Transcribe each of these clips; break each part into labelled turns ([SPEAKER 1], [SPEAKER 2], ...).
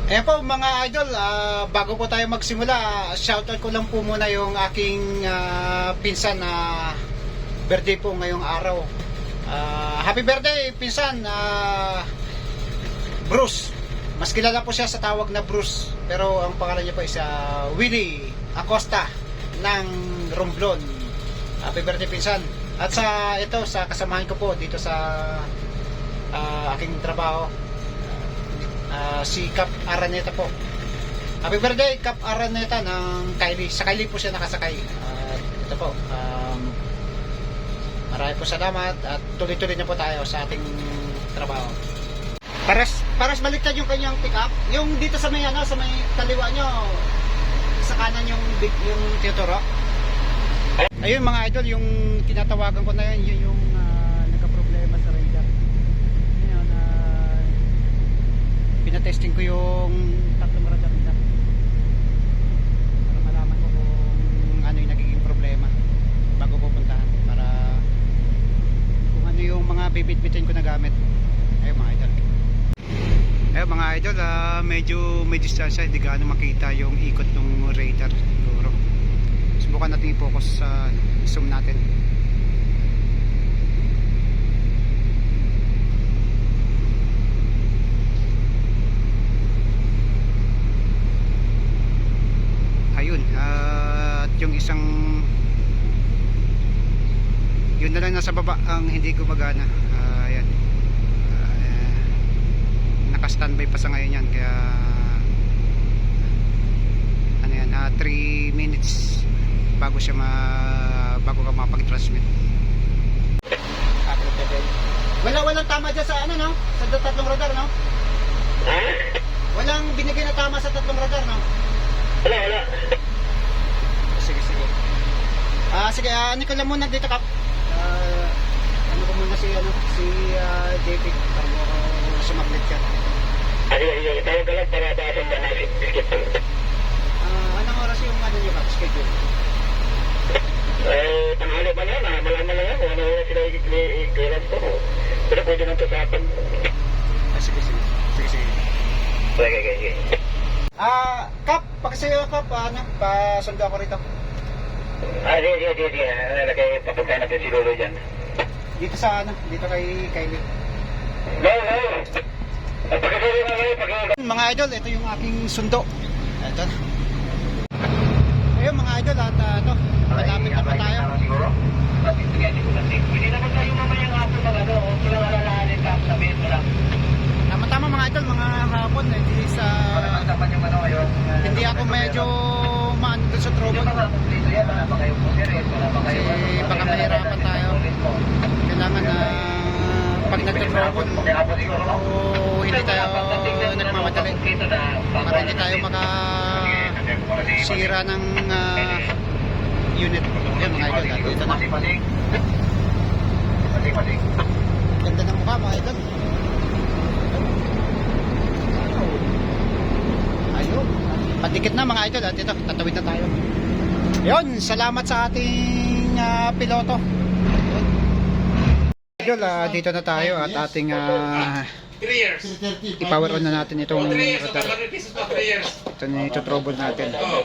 [SPEAKER 1] Ayan po mga idol, bago po tayo magsimula, shoutout ko lang po muna yung aking pinsan na birthday po ngayong araw. Happy birthday pinsan, Bruce. Mas kilala po siya sa tawag na Bruce, pero ang pangalan niya po is Willie Acosta ng Romblon. Happy birthday pinsan. At sa kasamahan ko po dito sa aking trabaho, si Cap Araneta po. Happy birthday Cap Araneta ng Kylie. Sa Kylie po siya nakasakay. Ito po, marami po salamat at tuloy-tuloy na po tayo sa ating trabaho. Paras baliktad yung kanyang pick up. Yung dito sa may sa may kaliwa nyo, sa kanan yung tiyotoro. Ayun mga idol, yung tinatawagan ko na yun yung nagka-problema sa radar. Ngayon, pinatesting ko yung tatlong radar nila para malaman ko kung ano yung nagiging problema bago pupuntahan, para kung ano yung mga bibit-bitin ko na gamit. Ayun mga idol. Ayun mga idol, medyo may distansya, hindi gaano makita yung ikot ng radar siguro. Subukan natin i-focus sa zoom natin. Ayun, at yung isang yun na lang nasa baba ang hindi gumagana. Ayan, naka-standby pa sa ngayon yan, kaya ano yan, 3 minutes bago ka mapag-transmit. Walang tama dyan sa ano, no? Sa tatlong radar, no? Walang binigay na tama sa tatlong radar, no?
[SPEAKER 2] Wala.
[SPEAKER 1] Sige. Sige, ano ko lang muna dito, Kap. Ano ko muna si JP para mo sumaglit ka.
[SPEAKER 2] Sige, tawag ka lang para basan ka natin.
[SPEAKER 1] Anong oras yung ano nyo, Kap? Schedule?
[SPEAKER 2] Tanghali ba yan? Malaman lang yan kung ano oras sila i-clearance ko. Pero pwede nang tasapan.
[SPEAKER 1] Sige.
[SPEAKER 2] Okay.
[SPEAKER 1] Kap, pakisayo, Kap, pasundo ako rito.
[SPEAKER 2] Sige. Nalagay, papunta natin si Lolo dyan.
[SPEAKER 1] Dito dito kay Kylie.
[SPEAKER 2] No. Pagkasali na kayo,
[SPEAKER 1] Mga idol, ito yung aking sundo. Ito. Ayun mga idol, at malapit na pa tayo.
[SPEAKER 2] Hindi naman tayo mamayang aso ng ano, kung lang alalahanin ka, sabihin mo lang.
[SPEAKER 1] Tama mga idol, mga hapon, hindi ako medyo maano doon sa trouble. Kasi baka mahirapan tayo. Kailangan na pag nagka-trouble o hindi tayo nagmamadali para hindi tayo makasira ng unit. Yan mga idol, dito na. Ganda ng mukha mga idol. Ayun, patikit na mga idol, at ito, tatawid na tayo. Yun, salamat sa ating piloto. Idol, dito na tayo at ating
[SPEAKER 3] 3 years.
[SPEAKER 1] i-power on na natin itong
[SPEAKER 3] 3 years,
[SPEAKER 1] radar.
[SPEAKER 3] 100 pesos pa 3 years.
[SPEAKER 1] Ito na ito trouble natin.
[SPEAKER 3] Oh,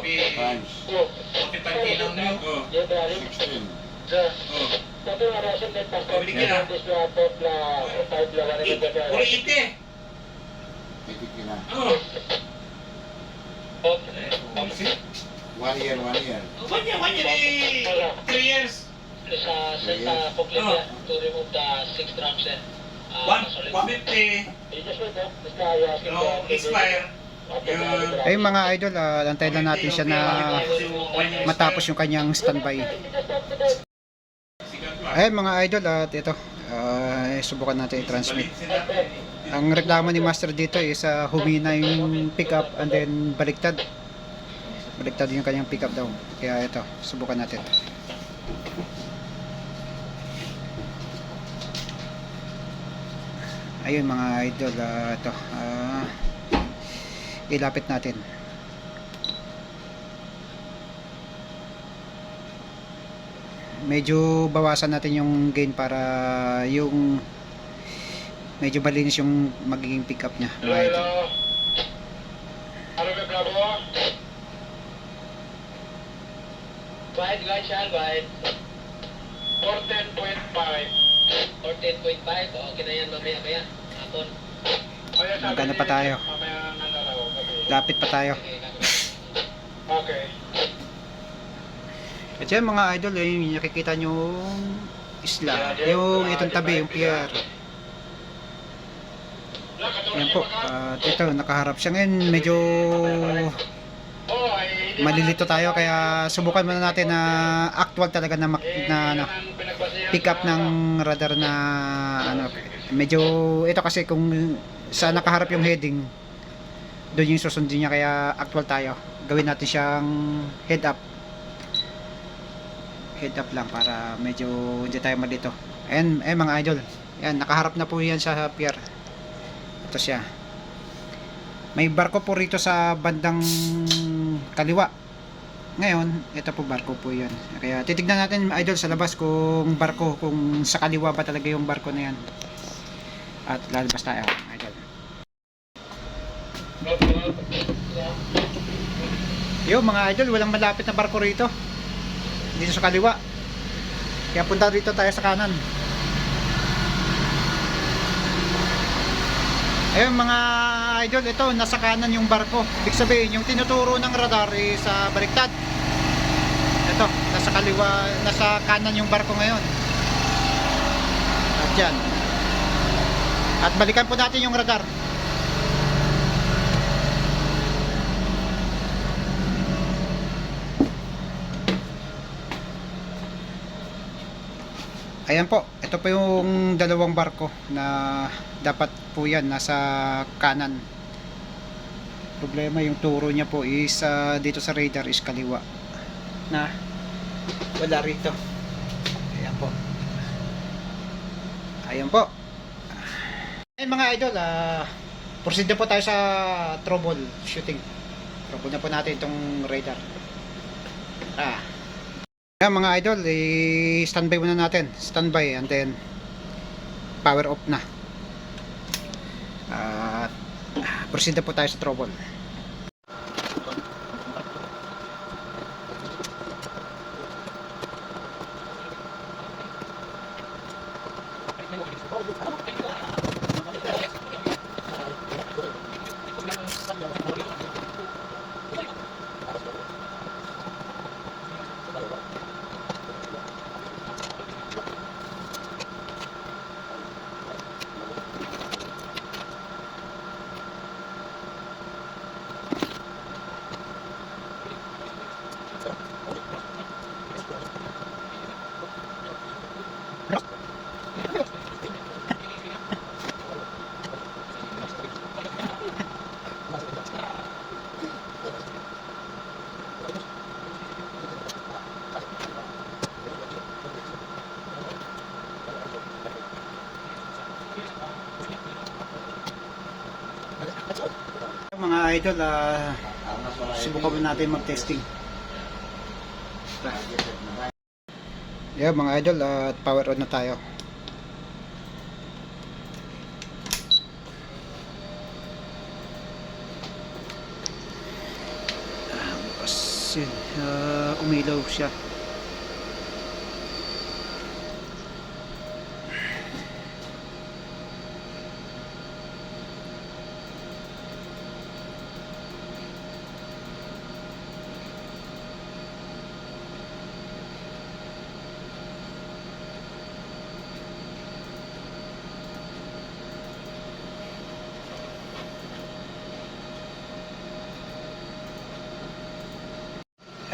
[SPEAKER 3] kitang-kinang nyo. Oh. Pabili ka na. Puri ite. Oh.
[SPEAKER 4] 1 year.
[SPEAKER 3] 1 year eh. 3 years.
[SPEAKER 5] To remove the 6 drums and
[SPEAKER 3] 150. No, expire.
[SPEAKER 1] Ayun mga idol, antayin lang natin siya na matapos yung kanyang standby. Ayun mga idol, at ito, subukan natin i-transmit. Ang reklamo ni Master dito is humina yung pickup and then baliktad yung kanyang pickup daw. Kaya ito, subukan natin. Ayun mga idol, ito, ilapit natin. Medyo bawasan natin yung gain para yung medyo malinis yung magiging pick up niya. Right.
[SPEAKER 5] guide siya, guide.
[SPEAKER 2] 14.5.
[SPEAKER 5] 14.5. Okay na yan, mamaya. Hapon.
[SPEAKER 1] Magkano pa tayo?
[SPEAKER 2] Mamaya na araw.
[SPEAKER 1] Lapit pa tayo.
[SPEAKER 5] Okay,
[SPEAKER 2] Okay.
[SPEAKER 1] At yan mga idol, yung nakikita nyo isla, yung itong tabi, yung pier. Yan po, at ito, nakaharap siya ngayon, medyo malilito tayo, kaya subukan muna natin na actual talaga na, ano, pick up ng radar na ano, medyo, ito kasi kung saan nakaharap yung heading, doon yung susundin niya, kaya actual tayo. Gawin natin siyang head up lang para medyo hindi tayo malito. Ayan, mga idol, yan, nakaharap na po yan sa pier. Ito siya, may barko po rito sa bandang kaliwa. Ngayon, ito po barko po yan, kaya titignan natin idol sa labas kung barko, kung sa kaliwa ba talaga yung barko na yan, at lalabas tayo idol. Yo mga idol, walang malapit na barko rito dito sa kaliwa, kaya punta rito tayo sa kanan. Ayun mga idol, ito nasa kanan yung barko, ibig sabihin yung tinuturo ng radar sa baliktad. Ito, nasa kaliwa, nasa kanan yung barko ngayon. At yan, at balikan po natin yung radar. Ayan po, ito po yung dalawang barko na dapat po yan nasa kanan. Problema yung turo niya po is dito sa radar is kaliwa, na wala rito. Ayan po. Ayan po. Ayan mga idol, proceed na po tayo sa trouble shooting. Trouble na po natin itong radar. Ayan mga idol, standby muna natin. Standby and then power off na. At proceed na po tayo sa trouble. Mga idol, subukan natin mag-testing. Yeah, mga idol, at power on na tayo. Kasi umilaw siya.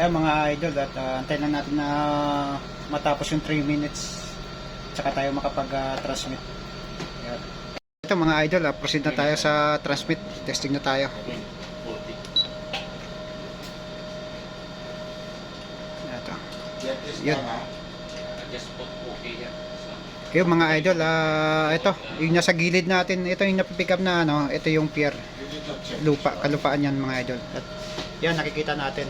[SPEAKER 1] Mga idol, at antayin lang natin na matapos yung 3 minutes tsaka tayo makapag-transmit. Ito mga idol, proceed na tayo sa transmit. Testing na tayo. Ito. Yun. Okay mga idol, ito yung nasa gilid natin, ito yung napipick up na ano, ito yung pier, kalupaan yan mga idol. At yan, nakikita natin.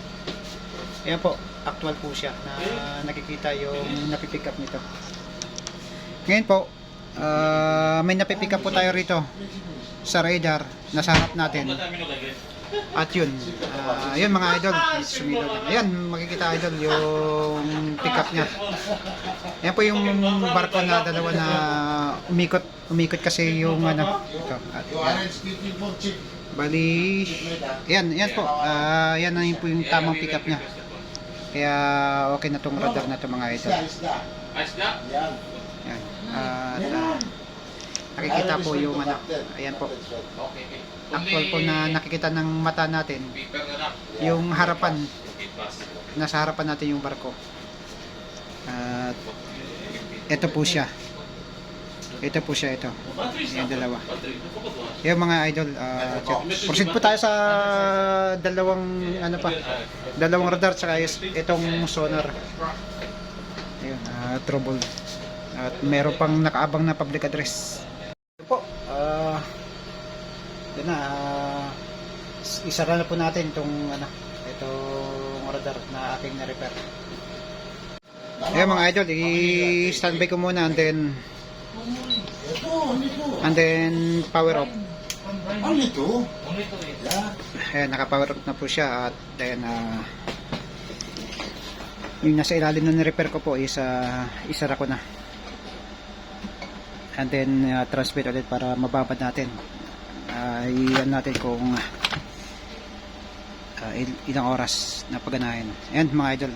[SPEAKER 1] Ayan po, actual po siya na nakikita yung napipick up nito. Ngayon po, may napipick up po tayo rito sa radar nasa harap natin. At yun, yun mga idol, sumilod. Ayan, makikita idol yung pick up niya. Ayan po yung barko na dalawa na umikot kasi yung ano, ito. At, bali, yan po, yan na po yung tamang pick up niya. Kaya okay na tong radar na to mga idol. Yan. At nakikita po yung ano, ayan po. Actual po na nakikita ng mata natin yung harapan, nasa harapan natin yung barko. At ito po siya, ito yung dalawa. Yung mga idol, proceed po tayo sa dalawang ano pa, dalawang radar tsaka itong sonar. Ayun, trouble. At meron pang nakaabang na public address. Ito po, yun na, isara na po natin itong ano, itong radar na aking na-repair. Ayan mga idol, i-standby ko muna and then power off. Ayan, naka-power off na po siya at then yung nasa ilalim na ni-repair ko po is isara ko na. And then transmit ulit para mababad natin. Iyan natin kung ilang oras na pagganahin. Ayan mga idol.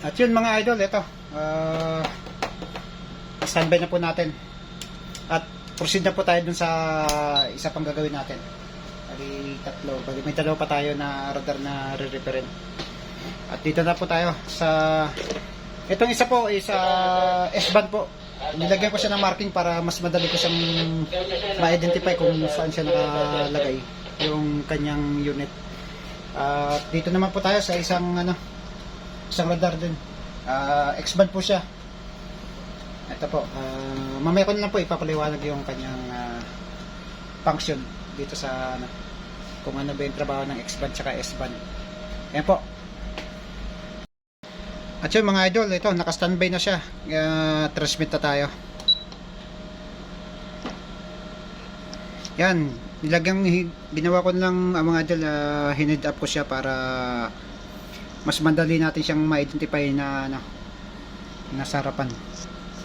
[SPEAKER 1] At yun mga idol, ito standby na po natin at proceed na po tayo dun sa isa pang gagawin natin. Bali may dalawa pa tayo na radar na re-repairin. At dito na po tayo sa itong isa po is S-band po. Nilagyan ko siya ng marking para mas madali ko siyang ma-identify kung saan siya nakalagay yung kanyang unit. At dito naman po tayo sa isang radar din. X-band po siya. Ito po. Mamaya ko na lang po ipapaliwanag yung kanyang function dito sa kung ano ba yung trabaho ng X-band tsaka S-band. Ayan po. At yun mga idol, ito naka-standby na siya. Transmit na tayo. Yan. Ginawa ko lang mga idol, hinid up ko siya para mas madali natin siyang ma-identify na nasa harapan.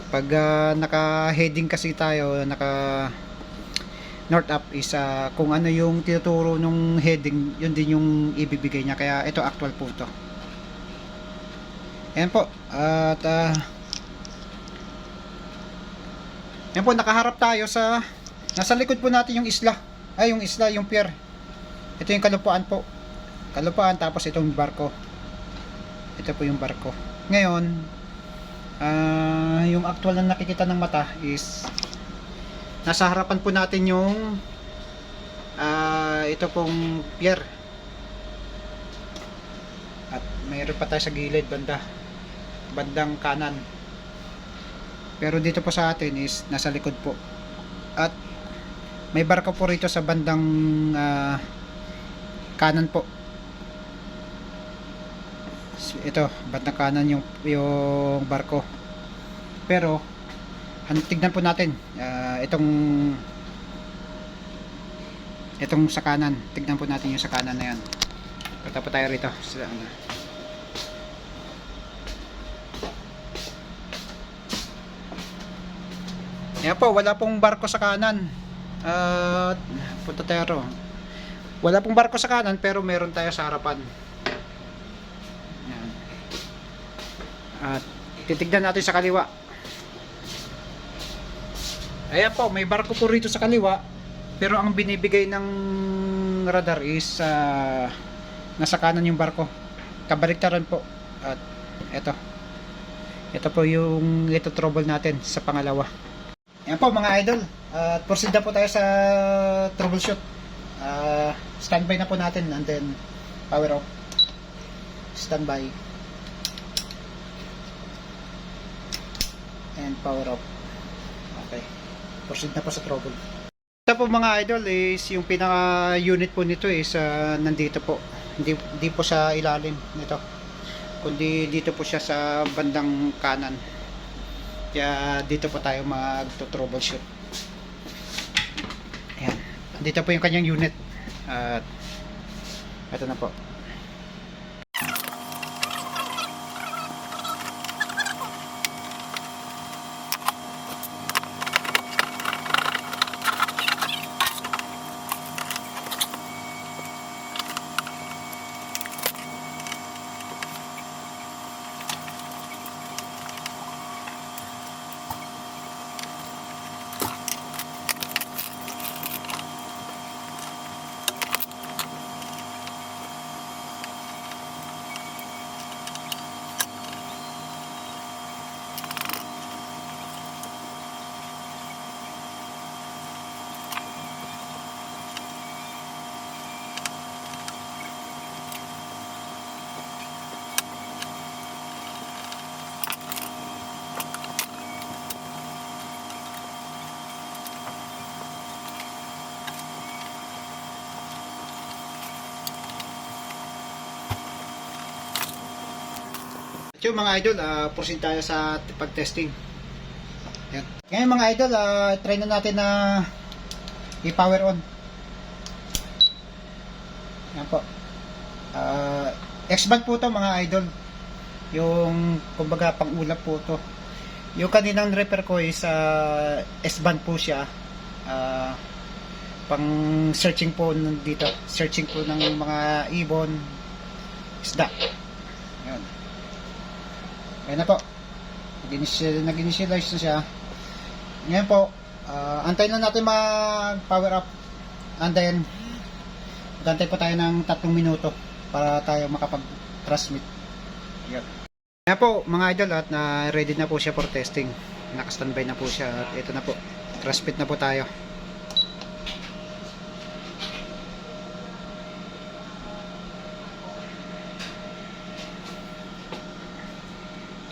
[SPEAKER 1] Pag naka-heading kasi tayo, naka north up is kung ano yung tinuturo nung heading, yun din yung ibibigay niya. Kaya ito actual po ito. Ayan po. At ayan po, nakaharap tayo sa nasa likod po natin yung isla. Yung pier. Ito yung kalupaan po. Kalupaan, tapos itong barko. Ito po yung barko. Ngayon, yung actual na nakikita ng mata is nasa harapan po natin yung ito pong pier. At mayroon pa tayo sa gilid bandang kanan. Pero dito po sa atin is nasa likod po. At may barko po rito sa bandang kanan po. Ito, bandang kanan yung barko. Pero tignan po natin itong sa kanan. Tignan po natin yung sa kanan na yan. Punta po tayo rito. Ayan po, wala pong barko sa kanan. Punta tayo ro. Wala pong barko sa kanan pero meron tayo sa harapan. Ayan. At titignan natin sa kaliwa. Ayan po, may barko po rito sa kaliwa. Pero ang binibigay ng radar is nasa kanan yung barko. Kabaliktaran po. At ito po yung trouble natin sa pangalawa. Yan po mga idol. At proceed na po tayo sa troubleshoot. Standby na po natin and then power off. Standby. And power off. Okay. Proceed na po sa trouble. Ito po mga idol is yung pinaka unit po nito is nandito po. Hindi po sa ilalim nito. Kundi dito po siya sa bandang kanan. Kaya dito po tayo mag-troubleshoot. Ayan. Dito po yung kanyang unit. At ito na po. So mga idol, proceed tayo sa pag-testing. Yan. Ngayon mga idol, try na natin na i-power on. Yan po. X-band po to mga idol. Yung kumbaga pang-ulap po to. Yung kaninang repair ko is S-band po siya. Pang searching po dito. Searching po ng mga ibon, isda. Yan. Ayan na po. Nag-initialize na siya. Ngayon po, antayin lang natin mag-power up. And then, antay po tayo ng 3 minuto para tayo makapag-transmit. Ayan. Ayan po, mga idol, at ready na po siya for testing. Naka-standby na po siya. At ito na po. Transmit na po tayo.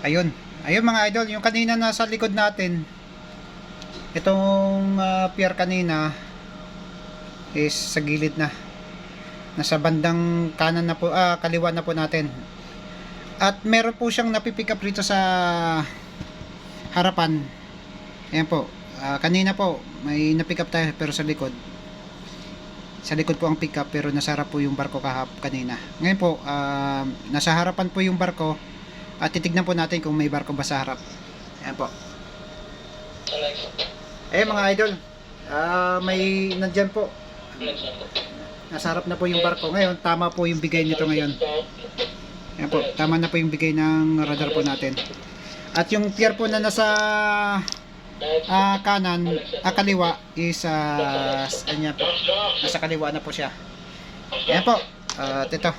[SPEAKER 1] Ayun mga idol, yung kanina nasa likod natin, itong pier kanina is sa gilid na, nasa bandang kanan na po, kaliwa na po natin, at meron po siyang napipick up rito sa harapan. Ayan po, kanina po may napick up tayo pero sa likod po ang pick up, pero nasa harap po yung barko kanina. Ngayon po, nasa harapan po yung barko. At titignan po natin kung may barko ba sa harap. Ayan po. Mga idol, may nandyan po. Nasa harap na po yung barko. Ngayon, tama po yung bigay nito ngayon. Ayan po, tama na po yung bigay ng radar po natin. At yung pier po na nasa kanan, kaliwa is anya po. Nasa kaliwa na po siya. Ayan po. At ito.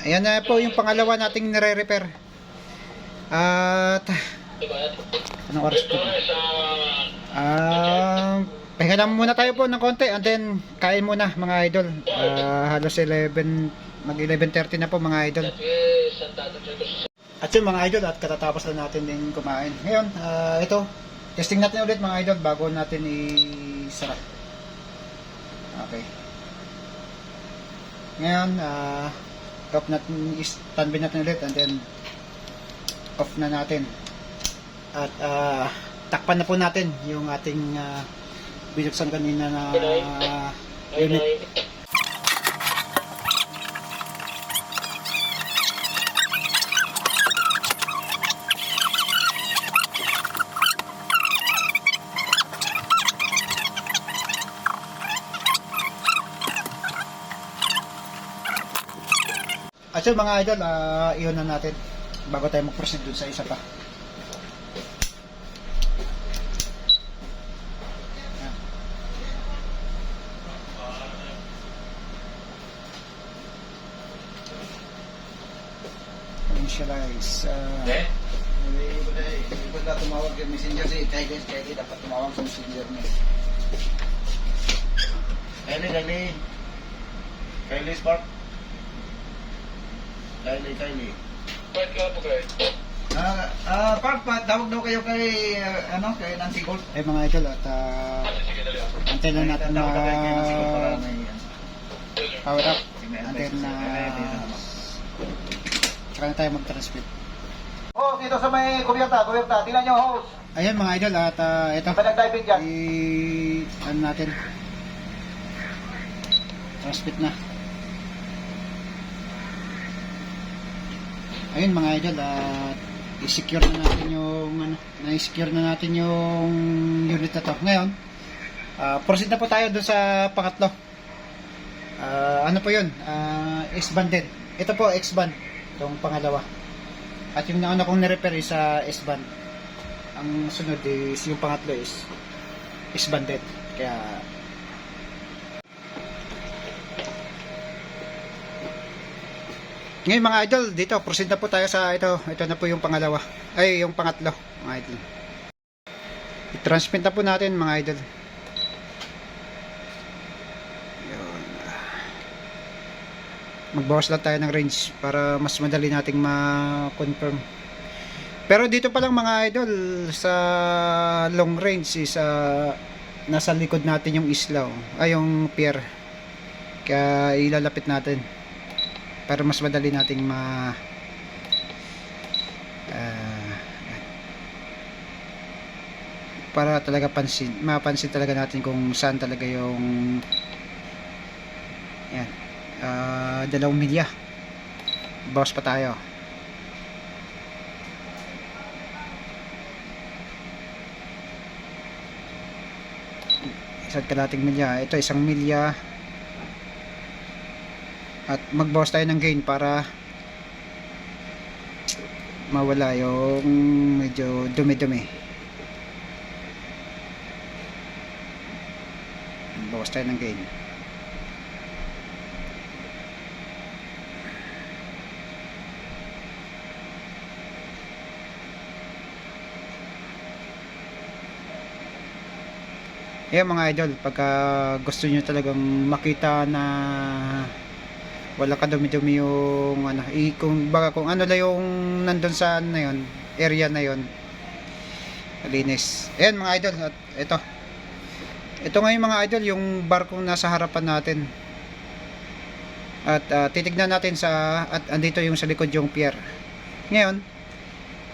[SPEAKER 1] Ayan na po yung pangalawa nating nire-repair. At anong oras po? Pahinga lang muna tayo po ng konti and then kain muna mga idol. Halos 11, mag 11:30 na po mga idol. At yun mga idol, at katatapos lang natin din kumain. Ngayon, ito, testing natin ulit mga idol bago natin isara. Okay. Ngayon, stop natin, standby natin ulit and then off na natin. At takpan na po natin yung ating binuksan kanina na unit. At so mga idol, iyon na natin bago tayo mag-proceed dun sa isa pa. initialize.
[SPEAKER 4] Hindi ko na tumawag yung messenger si Kylie. Kylie dapat tumawag sa messenger niya. Kylie Spark. Kylie.
[SPEAKER 2] Ba't ka po guys?
[SPEAKER 4] Park, tawag daw kayo kay, kay Nancy Gold.
[SPEAKER 1] Mga idol, at
[SPEAKER 2] Sige, dali ako.
[SPEAKER 1] antay lang natin
[SPEAKER 4] Tawag daw kayo kay Nancy Gold para may,
[SPEAKER 1] power up. Antay na tsaka na tayo mag-transmit.
[SPEAKER 4] Oh, dito sa may kubyerta. Tingnan nyo, host.
[SPEAKER 1] Ayan mga idol, at ito.
[SPEAKER 4] Iba nag-diving dyan.
[SPEAKER 1] Ano natin? Transmit na. Ayun mga idol, at i-secure na natin yung na-secure na natin yung unit na to. Ngayon, proceed na po tayo dun sa pangatlo. Ano po yun? S-banded. Ito po, X-band. Itong pangalawa. At yung nauna kong nirepair is S-band. Ang sunod is, yung pangatlo is S-banded. Kaya ngayon mga idol, dito proceed na po tayo sa ito na po yung pangalawa, ay yung pangatlo mga idol. I-transmit na po natin mga idol. Yun. Magbawas lang tayo ng range para mas madali nating ma-confirm. Pero dito pa lang mga idol, sa long range is nasa likod natin yung isla, ay yung pier. Kaya ilalapit natin para mas madali nating para talaga mapansin talaga natin kung saan talaga yung yan, 2 milya. Bawas pa tayo. Isa't kalating milya. Ito 1 milya. At magbawas tayo ng gain para mawala yung medyo dumi-dumi. Bawas tayo ng gain. Ayan mga idol, pagka gusto nyo talagang makita na wala ka dumi-dumi yung kung ano lang yung nandun sa na yun, area na yun, malinis. Ayan mga idol, at ito ngayon mga idol yung barkong nasa harapan natin. At titignan natin at andito yung sa likod yung pier. Ngayon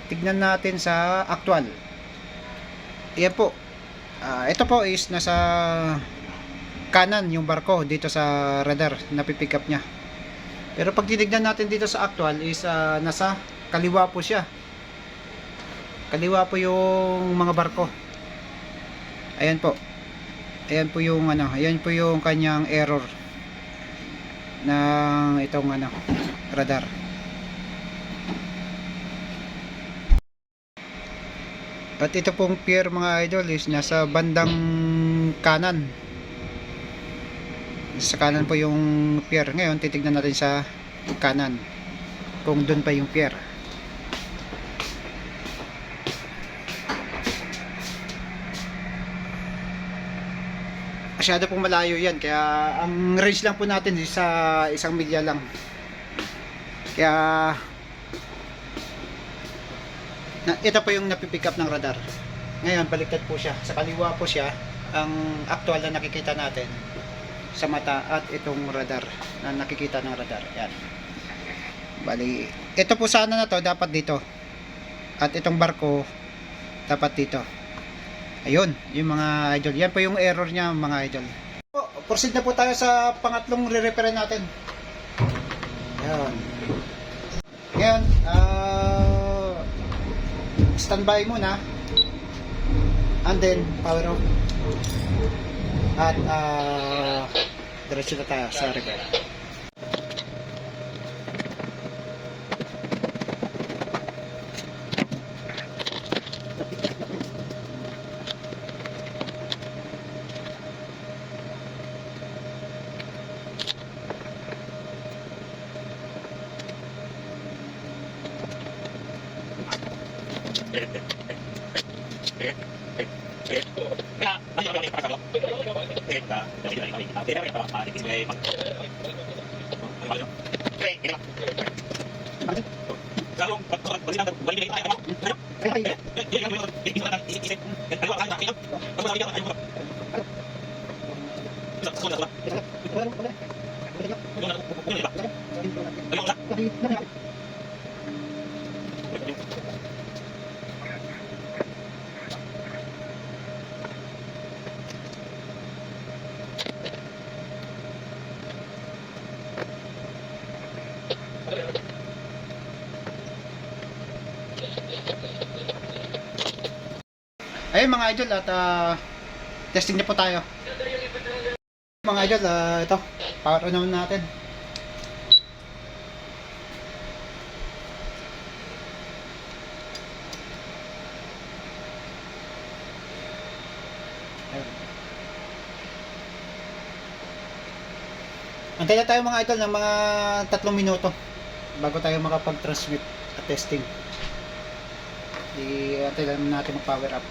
[SPEAKER 1] tignan natin sa actual. Ayan po, ito po is nasa kanan yung barko dito sa radar na pipick up nya. Pero pag tinignan natin dito sa actual is nasa kaliwa po siya. Kaliwa po yung mga barko. Ayan po. Ayan po yung ayan po yung kanyang error ng itong radar. At ito pong pier mga idol is nasa bandang kanan. Sa kanan po yung pier. Ngayon titignan natin sa kanan kung doon pa yung pier. Masyado pong malayo yan, kaya ang range lang po natin is sa 1 milya lang. Kaya ito po yung napipick up ng radar. Ngayon baliktad po siya, sa kaliwa po siya ang actual na nakikita natin sa mata, at itong radar na nakikita ng radar. Yan. Bali, ito po sana na to dapat dito. At itong barko dapat dito. Ayun, yung mga idol. Yan po yung error niya mga idol. Proceed na po tayo sa pangatlong re-repair natin. Yan. Ngayon, standby muna. And then, power off. At diretso na tayo sa repair. Ayun mga idol at testing na po tayo. Mga idol, ito, power on naman natin. Ayun. Antay na tayo mga idol ng mga 3 minuto bago tayo makapag-transmit at testing. Antay lang natin mag-power up.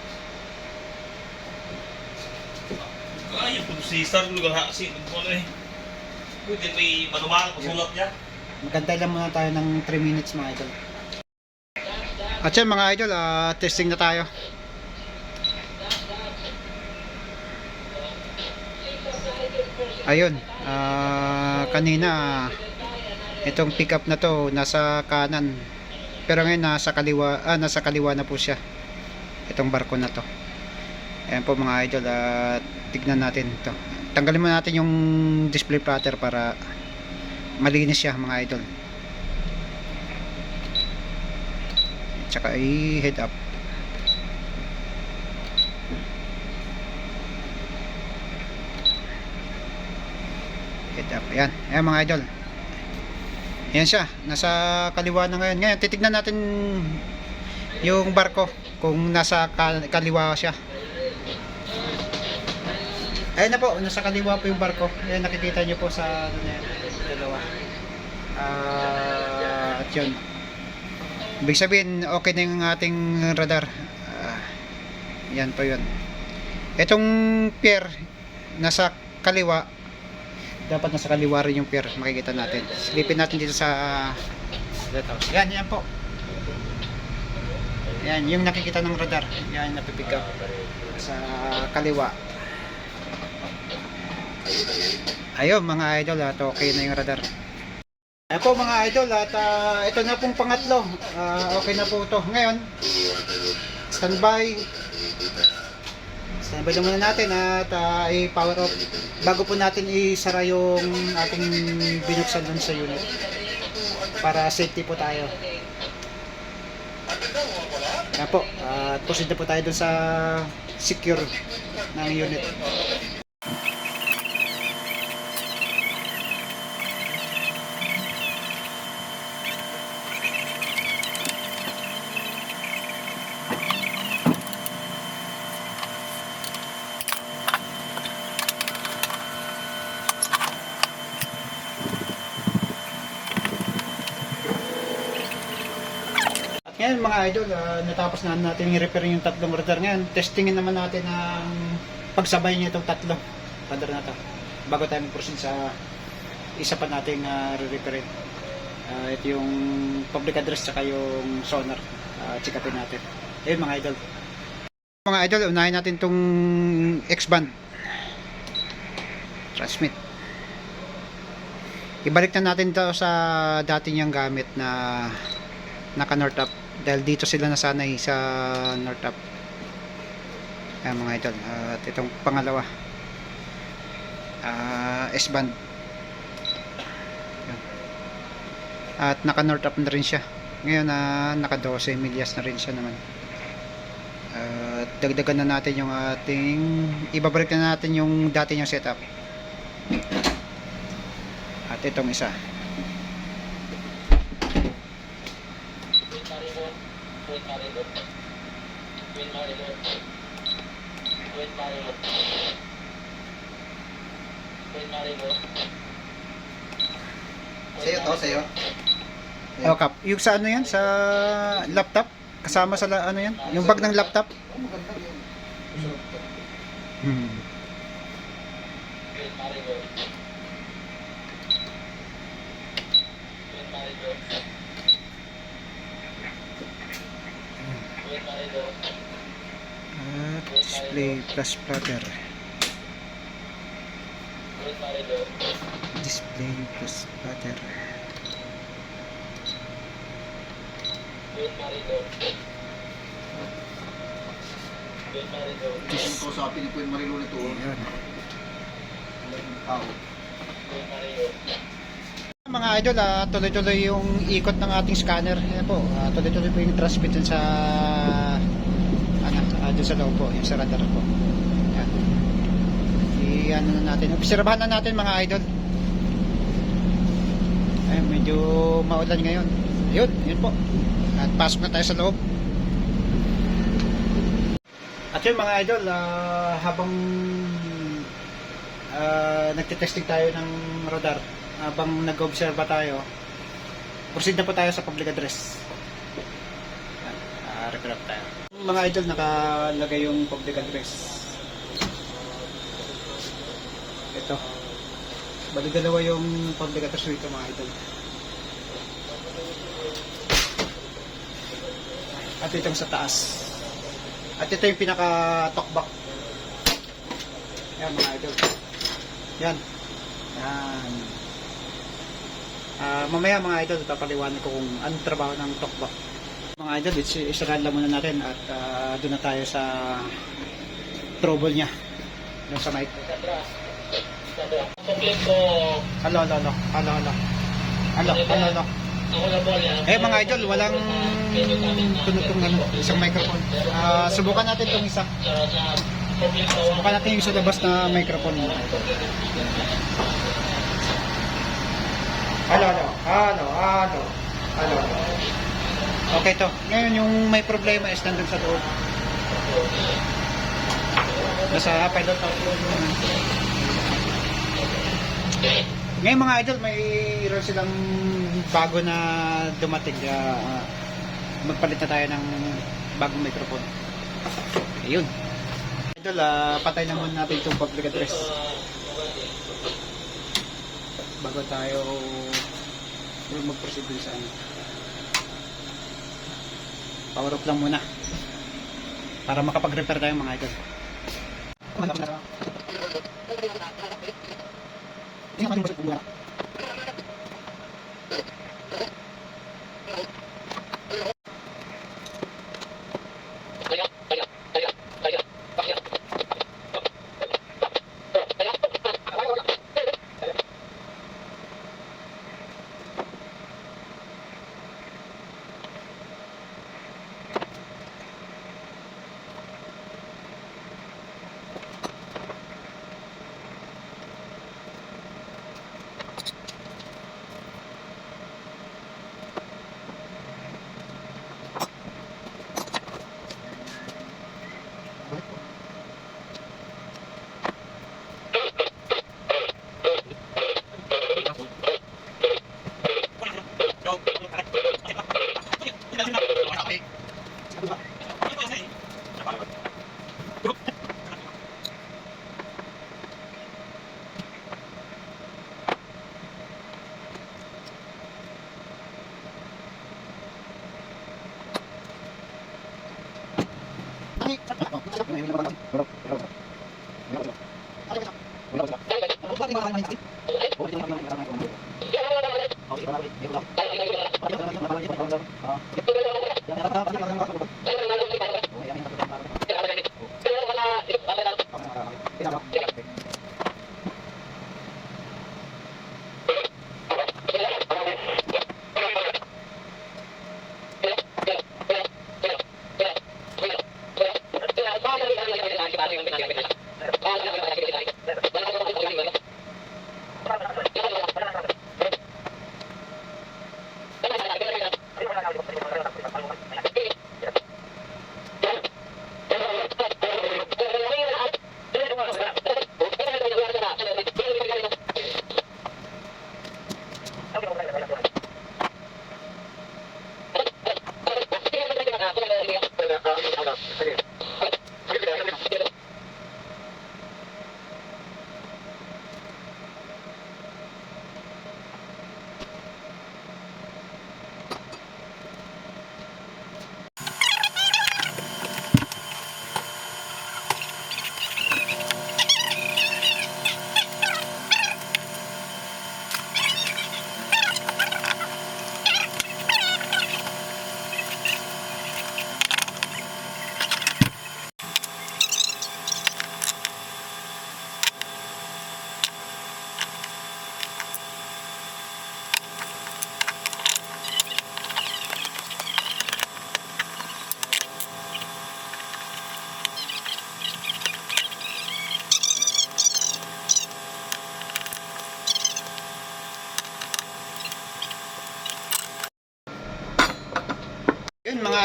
[SPEAKER 3] Ay, yung sisar ko naghahasin ko na eh. Pwede may manumal ko sulat niya.
[SPEAKER 1] Magantay lang muna tayo ng 3 minutes mga idol. At yan mga idol, testing na tayo. Ayun, kanina itong pickup na to nasa kanan. Pero ngayon nasa kaliwa na po siya. Itong barko na to. Ayan po mga idol, tignan natin ito. Tanggalin mo natin yung display plotter para malinis siya mga idol. Tsaka i-head up. Head up. Ayan. Ayan mga idol. Ayan siya. Nasa kaliwa na ngayon. Ngayon titignan natin yung barko kung nasa kaliwa siya. Ayun na po, nasa kaliwa po yung barko. Ayan, nakikita nyo po sa dalawa. At yun. Ibig sabihin, okay na yung ating radar. Yan po yun. Itong pier, nasa kaliwa. Dapat nasa kaliwa rin yung pier. Makikita natin. Silipin natin dito sa lighthouse. Yan, yan po. Yan, yung nakikita ng radar. Yan, napipick up. Sa kaliwa. Ayun mga idol, at okay na yung radar. Ayan po mga idol, at ito na pong pangatlo. Okay na po ito. Ngayon, standby lang muna natin at i-power off bago po natin isara yung ating binuksan dun sa unit para safety po tayo. Ayan po, at proceed na po tayo dun sa secure ng unit. Ngayon mga idol, natapos na natin i-repair yung tatlong radar. Ngayon, testingin naman natin ang pagsabay niya itong tatlo radar na ito bago tayo mag-proceed sa isa pa nating re-repairin. Ito yung public address tsaka yung sonar. Check upin natin. Ayun mga idol. Mga idol, unahin natin itong X-band. Transmit. Ibalik na natin ito sa dati niyang gamit na naka-north up. Dahil dito sila nasanay sa north up. Ayan mga idol. At itong pangalawa, S-band. At naka-north up na rin siya. Ngayon naka 12 milyas na rin siya naman. At dagdagan na natin yung ating, ibabalik na natin yung dati niyang setup. At itong isa.
[SPEAKER 4] Sa'yo to, sa'yo.
[SPEAKER 1] Oh, Kap. Yung sa ano yan? Sa laptop? Kasama sa ano yan? Yung bag ng laptop?
[SPEAKER 4] Oh, maganda yun. Masarap to.
[SPEAKER 1] Hmm. At display plus plotter. Display plus plotter.
[SPEAKER 4] Ang kausapin ni Queen Marilo nito.
[SPEAKER 1] Ayan.
[SPEAKER 4] Tao.
[SPEAKER 1] Mga idol, tuloy-tuloy yung ikot ng ating scanner. Ayan po, tuloy-tuloy po yung transmit dun sa dun sa loob po, yung sa radar po. Ayan. I-ano na natin. Obserbahan na natin mga idol. Ayan, medyo maulan ngayon. Ayun, yun po. At pasok na tayo sa loob. At yun mga idol, habang nagtitesting tayo ng radar, habang nag-obserba tayo, proceed na po tayo sa public address. Recraft tayo. Mga idol, nakalagay yung public address. Ito. Bali dalawa yung public address dito mga idol. At itong sa taas. At ito yung pinaka-talkback. Yan mga idol. Yan. Yan. Mamaya mga idol, papaliwanag ko kung anong trabaho ng talkback. Mga idol, isarad lang muna natin at doon na tayo sa trouble niya. Doon sa mic.
[SPEAKER 5] Complete ko.
[SPEAKER 1] Halo. Mga idol, walang tunog tong isang microphone. Subukan natin itong isa. Subukan natin yung sa labas na microphone. Halo. Okay to. Ngayon yung may problema is nandun sa loob. Nasa pilot outload naman. Ngayon mga idol, mayroon silang bago na dumating. Magpalit na tayo ng bagong microphone. Ayun. Idol, patay na muna natin itong public address. Bago tayo mag-proceed dun sa ano. Power off lang muna. Para makapag-repair tayo mga idol.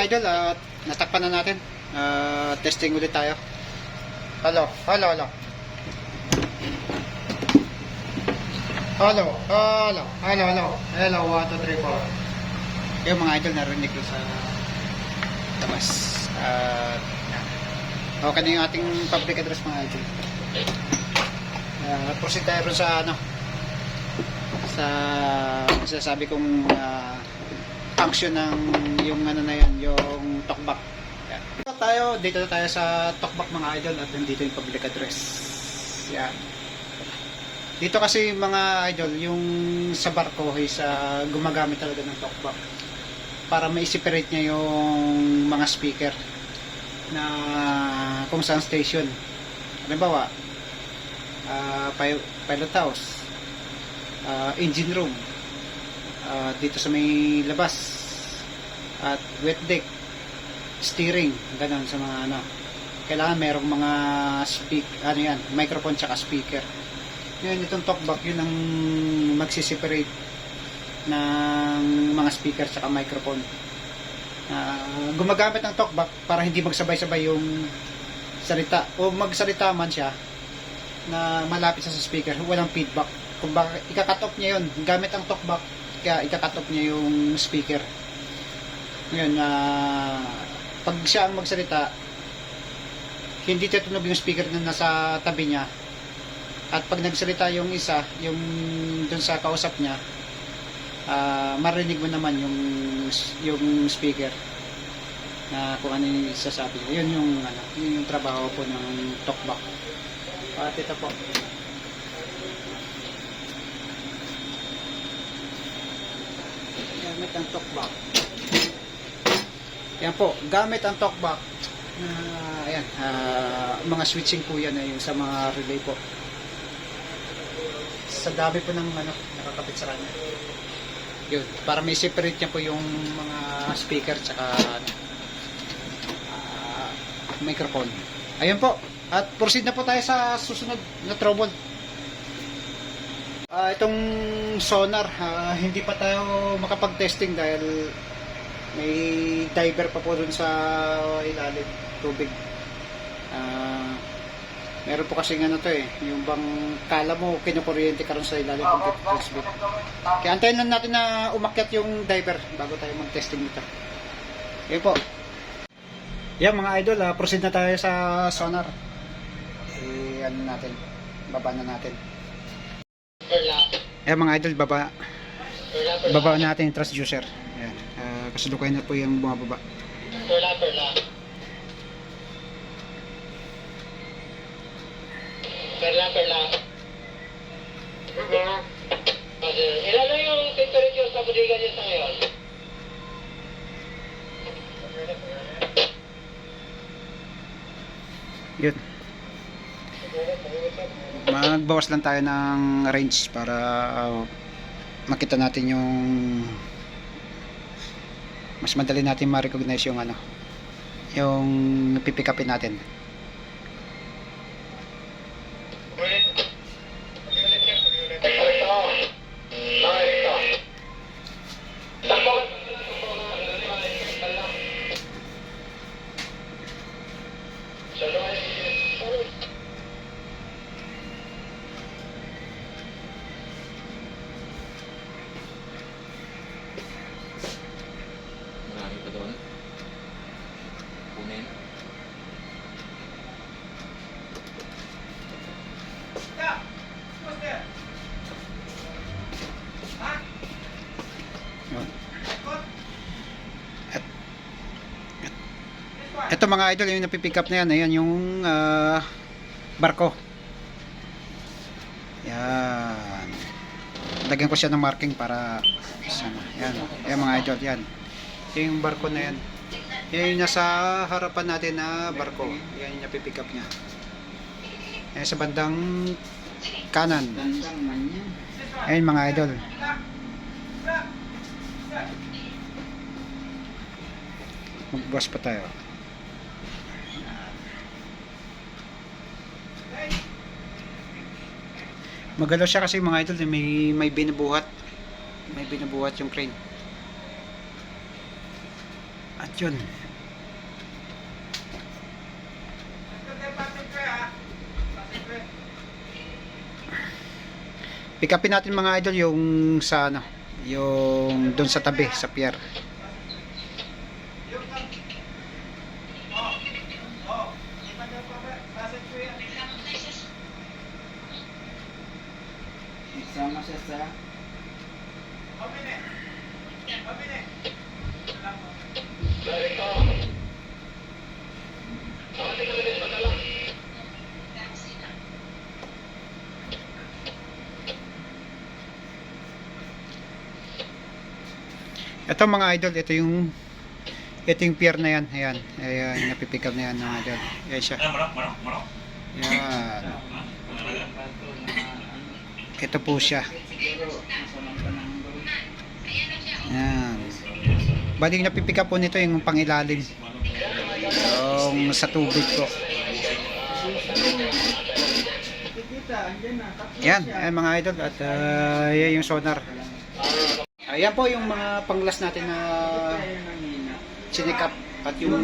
[SPEAKER 1] idol, natakpan na natin. Testing ulit tayo. Hello. Hello, 1, 2, 3, 4. Yung mga idol narinig ko sa labas. Okay na yung ating public address mga idol. Proceed tayo rin sa sa sasabi kong function ng yung na yan, yung talkback. Dito na tayo sa talkback mga idol at nandito yung public address. Yan. Dito kasi mga idol, yung sa barko is gumagamit talaga ng talkback para ma-separate niya yung mga speaker na kung saan station. Halimbawa, pilot house, engine room, dito sa may labas, at wet deck, steering, ganun sa mga kailangan merong mga microphone tsaka speaker. Yun, itong talkback, yun ang magsiseparate ng mga speaker tsaka microphone. Gumagamit ng talkback para hindi magsabay-sabay yung salita, o magsalita man siya na malapit sa speaker, walang feedback. Kung baka ika-cut off niya yun gamit ang talkback, kaya ika-cut off niya yung speaker. Ngayon, pag siya ang magsalita, hindi tutunog yung speaker na nasa tabi niya. At pag nagsalita yung isa, yung dun sa kausap niya, marinig mo naman yung speaker na kung ano yung sasabi. Yun yung trabaho po ng talkback. At ito po. Gamit ang talkback. Yan po, gamit ang talkback. Ayan, mga switching po yan yung sa mga relay po. Sa dami po ng nakakapit sa kanya. Yun, para may separate niya po yung mga speaker tsaka microphone. Ayun po. At proceed na po tayo sa susunod na trouble. Itong sonar, hindi pa tayo makapag-testing dahil may diver pa po dun sa ilalim tubig. Meron po kasi yung bang kala mo kinukuryente ka rin sa ilalim ng transmit. Kaya antayin lang natin na umakyat yung diver bago tayo mag-testing nito. Ayun po. Yan mga idol, proceed na tayo sa sonar. Natin, baba na natin. Yan mga idol, baba natin yung transducer. Ayan, kasalukuyan na po yung bumababa.
[SPEAKER 5] Perla. Ilan lang yung temperature sa bodega niya sa ngayon?
[SPEAKER 1] Yun. Magbawas lang tayo ng range para makita natin yung mas madali natin ma-recognize yung yung pipikapin natin.
[SPEAKER 3] Marami pa doon. Kunin.
[SPEAKER 1] Ito mga idol, yung napipick up na yan, ayan yung barko. Yan. Lagyan ko siya ng marking para sana. Yan. Yan mga idol, yan. Yung barko na yan. Yan yung nasa harapan natin na barko. Yan yung napipick up niya. Yan sa bandang kanan. Ayan mga idol. Magbukas pa tayo. Magalaw siya kasi mga idol, may binubuhat. May binubuhat yung crane. At Yun. Pick upin natin mga idol yung sa ano, yung doon sa tabi sa pier.
[SPEAKER 4] Sama siya sa
[SPEAKER 1] Ito mga idol, ito yung pier na yan. Ayan, ayan, napipick up na yan mga idol. Ayan siya.
[SPEAKER 3] Marok.
[SPEAKER 1] Yan. Ito po siya. Yan. Bali yung napipick up po nito yung pangilalim. Yung sa tubig po. Yan, ayan mga idol. At yan yung sonar. Ayan po yung mga panglas natin na sinikap at yung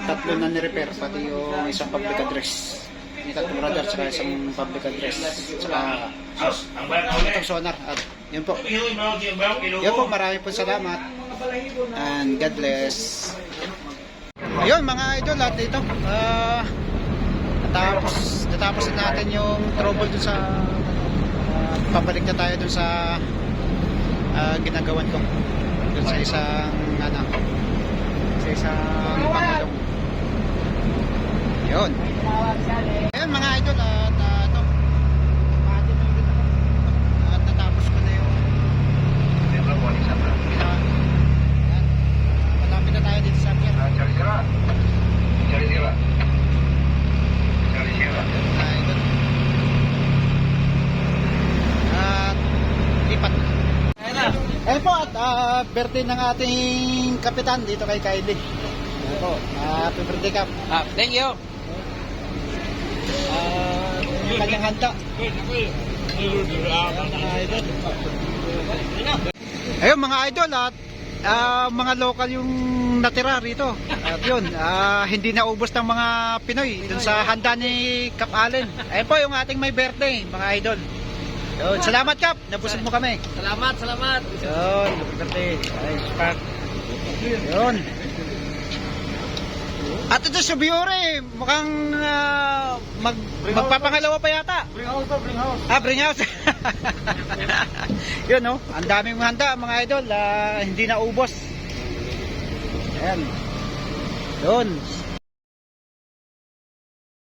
[SPEAKER 1] tatlo na ni-repair pati yung isang public address. Yung tatlong radar saka isang public address saka itong sonar at yun po. Yun po, marami po salamat and God bless. Ayun mga idol at ito natapos na natin yung trouble dun sa pabalik na tayo dun sa ginagawan ko dun sa isang pangulong. Yun. Ayun mga idol at ito at natapos ko na yung malapit na tayo dito sa pier. Idol. At lipat na. Ayun po at birthday ng ating kapitan dito kay Kylie. Ayun po, happy birthday Kap.
[SPEAKER 5] Thank you.
[SPEAKER 1] Yung kanyang handa. Ayun mga idol at mga local yung natira rito. At yun, hindi naubos ng mga Pinoy dun sa handa ni Kap Allen. Ayun po yung ating may birthday mga idol. Yun, salamat Kap, nabusog mo kami.
[SPEAKER 5] Salamat.
[SPEAKER 1] Yun, happy birthday. Ay, spark. Yun. At ito si Biore, mukhang magpapangalawa pa yata.
[SPEAKER 4] Bring house.
[SPEAKER 1] Bring house. Yun no, ang daming handa mga idol, hindi na ubos. Ayan. Yun.